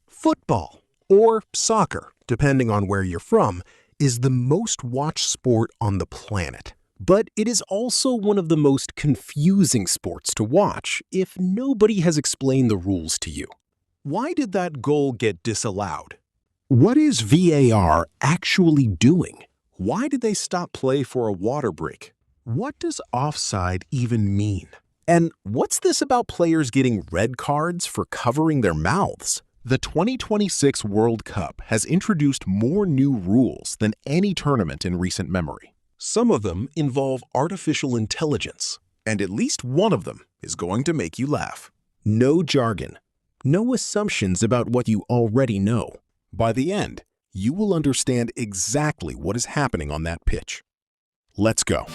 Football, or soccer, depending on where you're from, is the most watched sport on the planet. But it is also one of the most confusing sports to watch if nobody has explained the rules to you. Why did that goal get disallowed? What is VAR actually doing? Why did they stop play for a water break? What does offside even mean? And what's this about players getting red cards for covering their mouths? The 2026 World Cup has introduced more new rules than any tournament in recent memory. Some of them involve artificial intelligence, and at least one of them is going to make you laugh. No jargon, no assumptions about what you already know. By the end, you will understand exactly what is happening on that pitch. Let's go.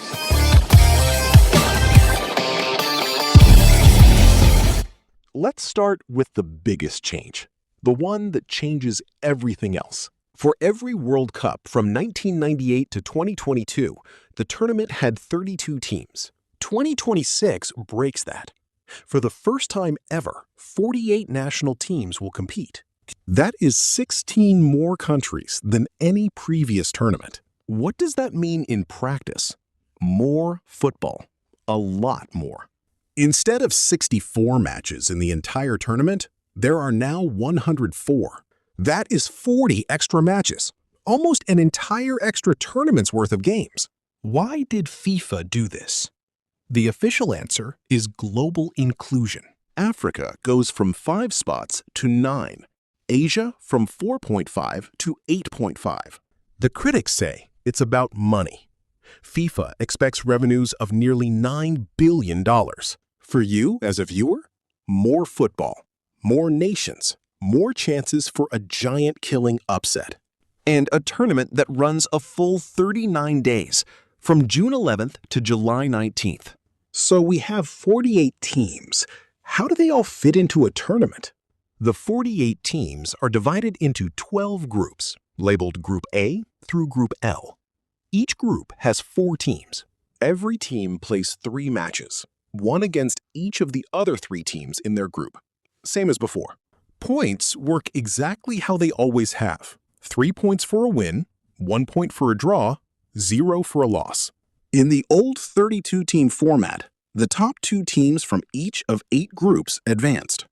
Let's start with the biggest change, the one that changes everything else. For every World Cup from 1998 to 2022, the tournament had 32 teams. 2026 breaks that. For the first time ever, 48 national teams will compete. That is 16 more countries than any previous tournament. What does that mean in practice? More football. A lot more. Instead of 64 matches in the entire tournament, there are now 104. That is 40 extra matches, almost an entire extra tournament's worth of games. Why did FIFA do this? The official answer is global inclusion. Africa goes from 5 spots to 9. Asia from 4.5 to 8.5. The critics say it's about money. FIFA expects revenues of nearly $9 billion. For you, as a viewer, more football, more nations, more chances for a giant-killing upset, and a tournament that runs a full 39 days, from June 11th to July 19th. So we have 48 teams. How do they all fit into a tournament? The 48 teams are divided into 12 groups, labeled Group A through Group L. Each group has 4 teams. Every team plays 3 matches, one against each of the other 3 teams in their group. Same as before. Points work exactly how they always have. 3 points for a win, 1 point for a draw, 0 for a loss. In the old 32-team format, the top 2 teams from each of 8 groups advanced.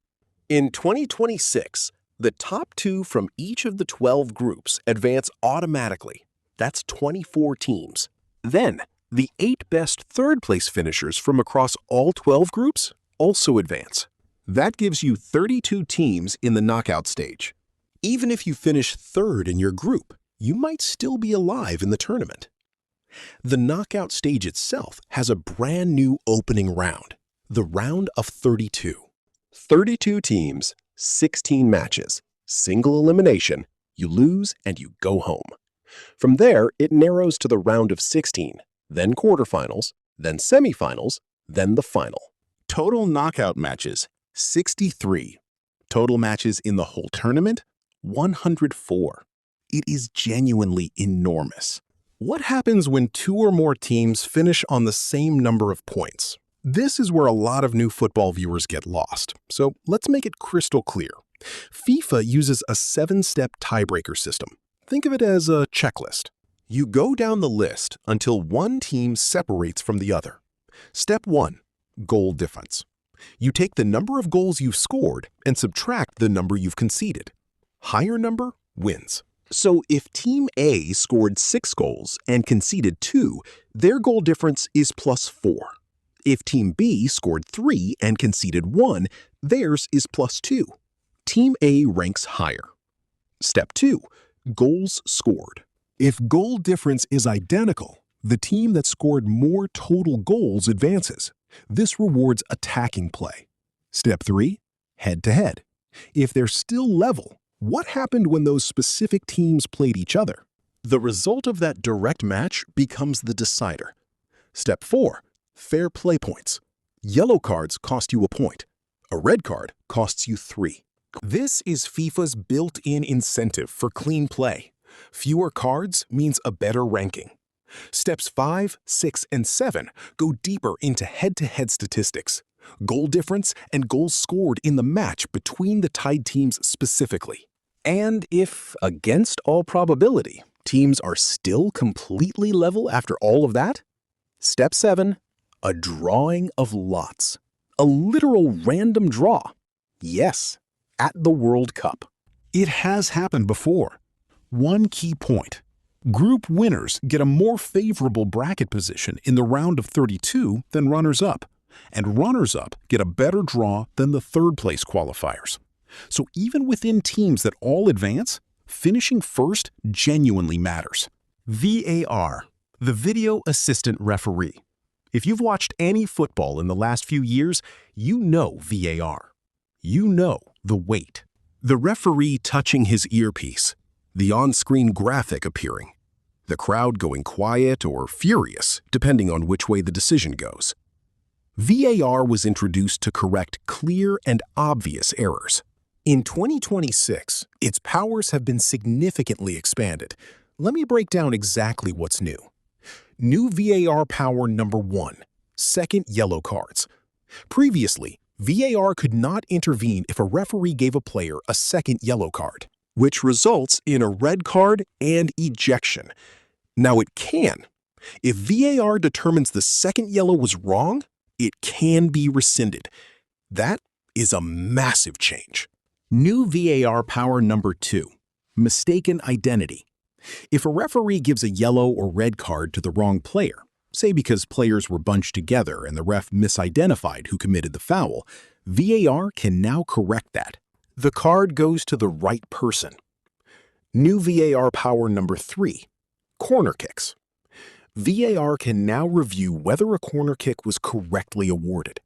In 2026, the top 2 from each of the 12 groups advance automatically. That's 24 teams. Then, the 8 best third-place finishers from across all 12 groups also advance. That gives you 32 teams in the knockout stage. Even if you finish 3rd in your group, you might still be alive in the tournament. The knockout stage itself has a brand new opening round, the round of 32. 32 teams, 16 matches, single elimination, you lose and you go home. From there, it narrows to the round of 16, then quarterfinals, then semifinals, then the final. Total knockout matches, 63. Total matches in the whole tournament, 104. It is genuinely enormous. What happens when 2 or more teams finish on the same number of points? This is where a lot of new football viewers get lost, so let's make it crystal clear. FIFA uses a 7-step tiebreaker system. Think of it as a checklist. You go down the list until one team separates from the other. Step 1, goal difference. You take the number of goals you've scored and subtract the number you've conceded. Higher number wins. So if Team A scored 6 goals and conceded 2, their goal difference is +4. If Team B scored 3 and conceded 1, theirs is +2. Team A ranks higher. Step 2, goals scored. If goal difference is identical, the team that scored more total goals advances. This rewards attacking play. Step 3, head-to-head. If they're still level, what happened when those specific teams played each other? The result of that direct match becomes the decider. Step 4, fair play points. Yellow cards cost you a point. A red card costs you 3. This is FIFA's built-in incentive for clean play. Fewer cards means a better ranking. Steps 5, 6, and 7 go deeper into head-to-head statistics, goal difference, and goals scored in the match between the tied teams specifically. And if, against all probability, teams are still completely level after all of that, Step 7, a drawing of lots. A literal random draw. Yes, at the World Cup. It has happened before. One key point. Group winners get a more favorable bracket position in the round of 32 than runners-up, and runners-up get a better draw than the third-place qualifiers. So even within teams that all advance, finishing first genuinely matters. VAR, the Video Assistant Referee. If you've watched any football in the last few years, you know VAR. You know the wait. The referee touching his earpiece, the on-screen graphic appearing, the crowd going quiet or furious, depending on which way the decision goes. VAR was introduced to correct clear and obvious errors. In 2026, its powers have been significantly expanded. Let me break down exactly what's new. New VAR power number 1, second yellow cards. Previously, VAR could not intervene if a referee gave a player a second yellow card, which results in a red card and ejection. Now it can. If VAR determines the second yellow was wrong, it can be rescinded. That is a massive change. New VAR power number 2, mistaken identity. If a referee gives a yellow or red card to the wrong player, say because players were bunched together and the ref misidentified who committed the foul, VAR can now correct that. The card goes to the right person. New VAR power number 3, corner kicks. VAR can now review whether a corner kick was correctly awarded.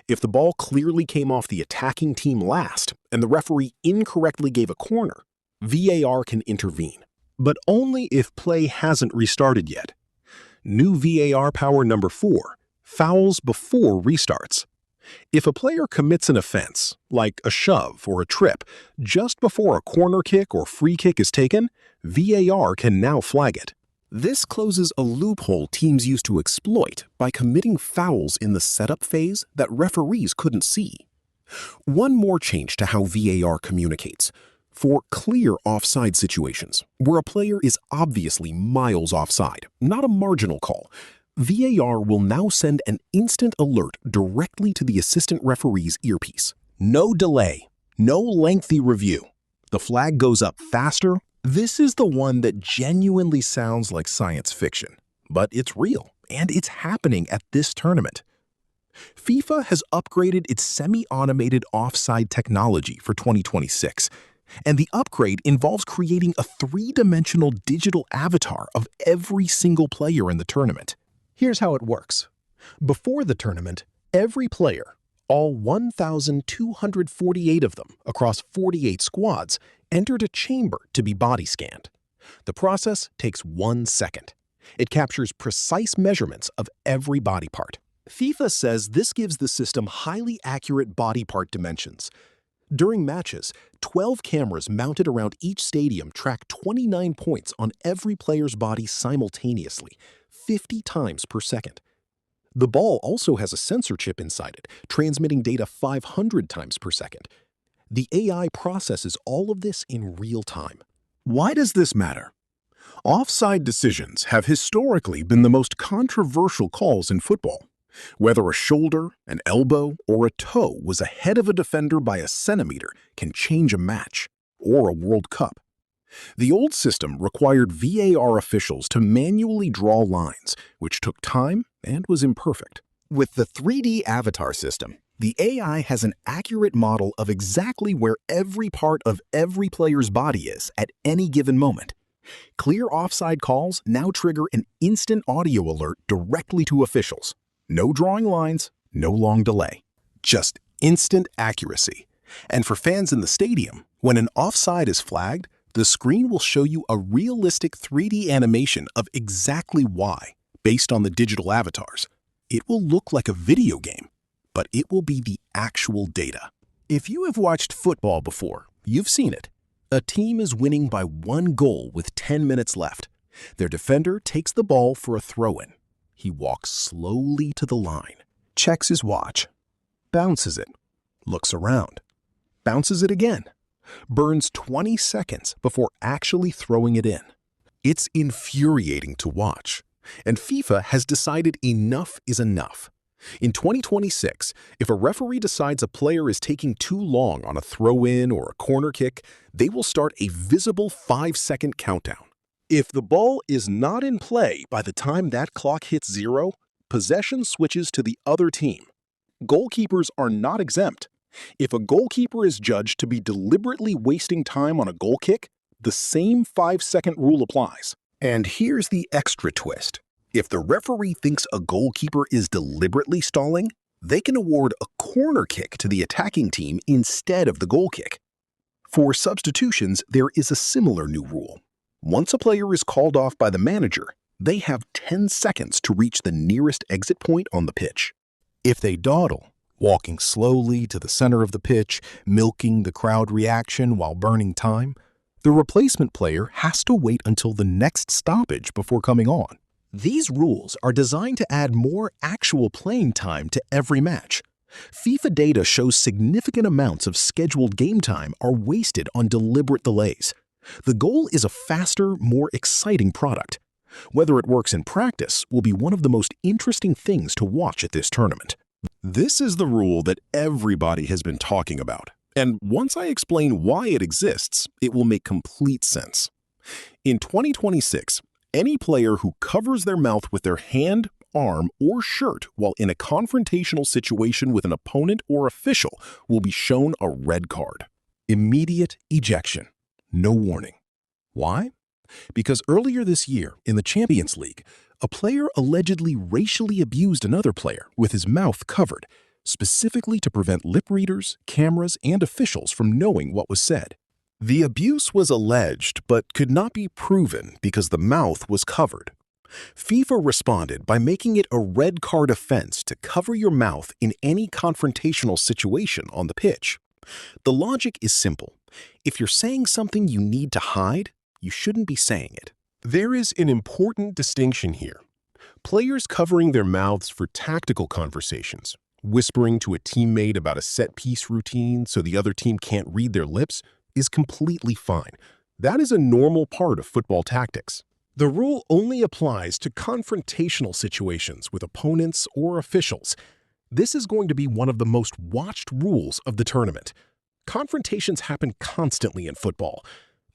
If the ball clearly came off the attacking team last and the referee incorrectly gave a corner, VAR can intervene, but only if play hasn't restarted yet. New VAR power number 4, fouls before restarts. If a player commits an offense, like a shove or a trip, just before a corner kick or free kick is taken, VAR can now flag it. This closes a loophole teams used to exploit by committing fouls in the setup phase that referees couldn't see. One more change to how VAR communicates. For clear offside situations, where a player is obviously miles offside, not a marginal call, VAR will now send an instant alert directly to the assistant referee's earpiece. No delay, no lengthy review. The flag goes up faster. This is the one that genuinely sounds like science fiction, but it's real, and it's happening at this tournament. FIFA has upgraded its semi-automated offside technology for 2026, and the upgrade involves creating a three-dimensional digital avatar of every single player in the tournament. Here's how it works. Before the tournament, every player, all 1,248 of them across 48 squads, entered a chamber to be body scanned. The process takes 1 second. It captures precise measurements of every body part. FIFA says this gives the system highly accurate body part dimensions. During matches, 12 cameras mounted around each stadium track 29 points on every player's body simultaneously, 50 times per second. The ball also has a sensor chip inside it, transmitting data 500 times per second. The AI processes all of this in real time. Why does this matter? Offside decisions have historically been the most controversial calls in football. Whether a shoulder, an elbow, or a toe was ahead of a defender by a centimeter can change a match or a World Cup. The old system required VAR officials to manually draw lines, which took time and was imperfect. With the 3D avatar system, the AI has an accurate model of exactly where every part of every player's body is at any given moment. Clear offside calls now trigger an instant audio alert directly to officials. No drawing lines, no long delay. Just instant accuracy. And for fans in the stadium, when an offside is flagged, the screen will show you a realistic 3D animation of exactly why, based on the digital avatars. It will look like a video game, but it will be the actual data. If you have watched football before, you've seen it. A team is winning by 1 goal with 10 minutes left. Their defender takes the ball for a throw-in. He walks slowly to the line, checks his watch, bounces it, looks around, bounces it again, burns 20 seconds before actually throwing it in. It's infuriating to watch, and FIFA has decided enough is enough. In 2026, if a referee decides a player is taking too long on a throw-in or a corner kick, they will start a visible 5-second countdown. If the ball is not in play by the time that clock hits 0, possession switches to the other team. Goalkeepers are not exempt. If a goalkeeper is judged to be deliberately wasting time on a goal kick, the same 5-second rule applies. And here's the extra twist. If the referee thinks a goalkeeper is deliberately stalling, they can award a corner kick to the attacking team instead of the goal kick. For substitutions, there is a similar new rule. Once a player is called off by the manager, they have 10 seconds to reach the nearest exit point on the pitch. If they dawdle, walking slowly to the center of the pitch, milking the crowd reaction while burning time, the replacement player has to wait until the next stoppage before coming on. These rules are designed to add more actual playing time to every match. FIFA data shows significant amounts of scheduled game time are wasted on deliberate delays. The goal is a faster, more exciting product. Whether it works in practice will be one of the most interesting things to watch at this tournament. This is the rule that everybody has been talking about, and once I explain why it exists, it will make complete sense. In 2026, any player who covers their mouth with their hand, arm, or shirt while in a confrontational situation with an opponent or official will be shown a red card. Immediate ejection. No warning. Why? Because earlier this year, in the Champions League, a player allegedly racially abused another player with his mouth covered, specifically to prevent lip readers, cameras, and officials from knowing what was said. The abuse was alleged but could not be proven because the mouth was covered. FIFA responded by making it a red card offense to cover your mouth in any confrontational situation on the pitch. The logic is simple. If you're saying something you need to hide, you shouldn't be saying it. There is an important distinction here. Players covering their mouths for tactical conversations, whispering to a teammate about a set-piece routine so the other team can't read their lips, is completely fine. That is a normal part of football tactics. The rule only applies to confrontational situations with opponents or officials. This is going to be one of the most watched rules of the tournament. Confrontations happen constantly in football.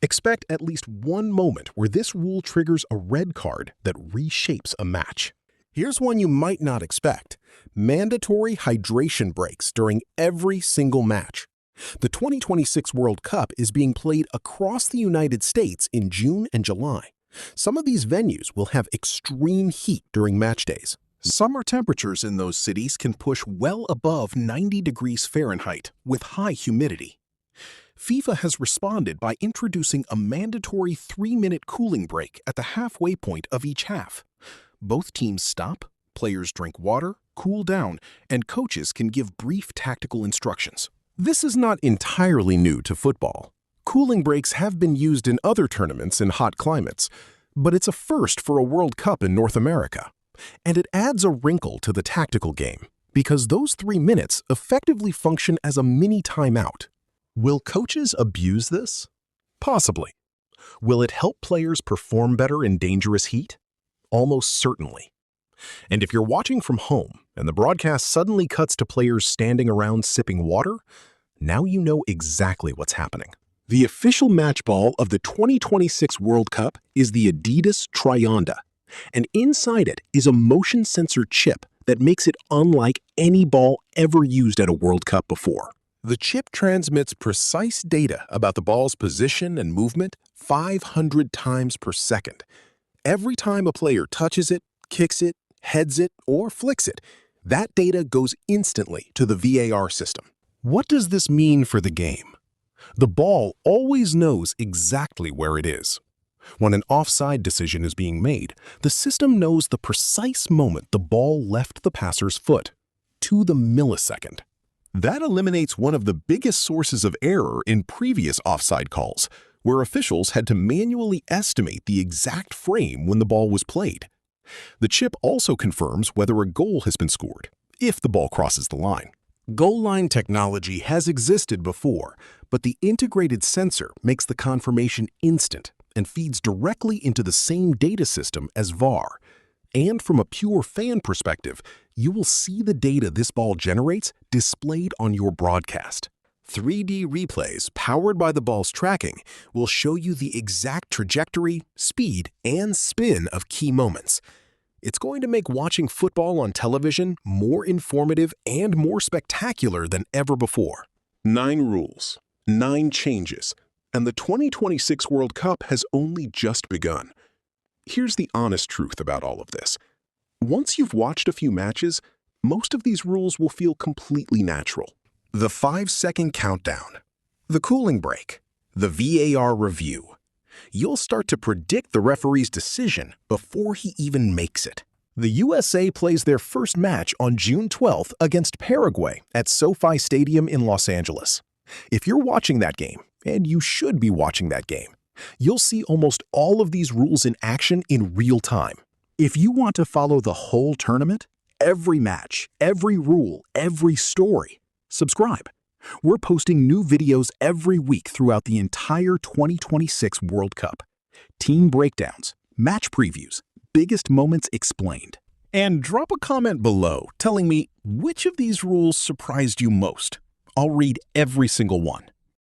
Expect at least one moment where this rule triggers a red card that reshapes a match. Here's one you might not expect: mandatory hydration breaks during every single match. The 2026 World Cup is being played across the United States in June and July. Some of these venues will have extreme heat during match days. Summer temperatures in those cities can push well above 90 degrees Fahrenheit with high humidity. FIFA has responded by introducing a mandatory 3-minute cooling break at the halfway point of each half. Both teams stop, players drink water, cool down, and coaches can give brief tactical instructions. This is not entirely new to football. Cooling breaks have been used in other tournaments in hot climates, but it's a first for a World Cup in North America. And it adds a wrinkle to the tactical game, because those 3 minutes effectively function as a mini timeout. Will coaches abuse this? Possibly. Will it help players perform better in dangerous heat? Almost certainly. And if you're watching from home and the broadcast suddenly cuts to players standing around sipping water, now you know exactly what's happening. The official match ball of the 2026 World Cup is the Adidas Trianda, and inside it is a motion sensor chip that makes it unlike any ball ever used at a World Cup before. The chip transmits precise data about the ball's position and movement 500 times per second. Every time a player touches it, kicks it, heads it, or flicks it, that data goes instantly to the VAR system. What does this mean for the game? The ball always knows exactly where it is. When an offside decision is being made, the system knows the precise moment the ball left the passer's foot, to the millisecond. That eliminates one of the biggest sources of error in previous offside calls, where officials had to manually estimate the exact frame when the ball was played. The chip also confirms whether a goal has been scored, if the ball crosses the line. Goal line technology has existed before, but the integrated sensor makes the confirmation instant and feeds directly into the same data system as VAR. And from a pure fan perspective, you will see the data this ball generates displayed on your broadcast. 3D replays powered by the ball's tracking will show you the exact trajectory, speed, and spin of key moments. It's going to make watching football on television more informative and more spectacular than ever before. 9 rules, 9 changes, and the 2026 World Cup has only just begun. Here's the honest truth about all of this. Once you've watched a few matches, most of these rules will feel completely natural. The 5-second countdown, the cooling break, the VAR review. You'll start to predict the referee's decision before he even makes it. The USA plays their first match on June 12th against Paraguay at SoFi Stadium in Los Angeles. If you're watching that game, and you should be watching that game, you'll see almost all of these rules in action in real time. If you want to follow the whole tournament, every match, every rule, every story, subscribe. We're posting new videos every week throughout the entire 2026 World Cup. Team breakdowns, match previews, biggest moments explained. And drop a comment below telling me which of these rules surprised you most. I'll read every single one.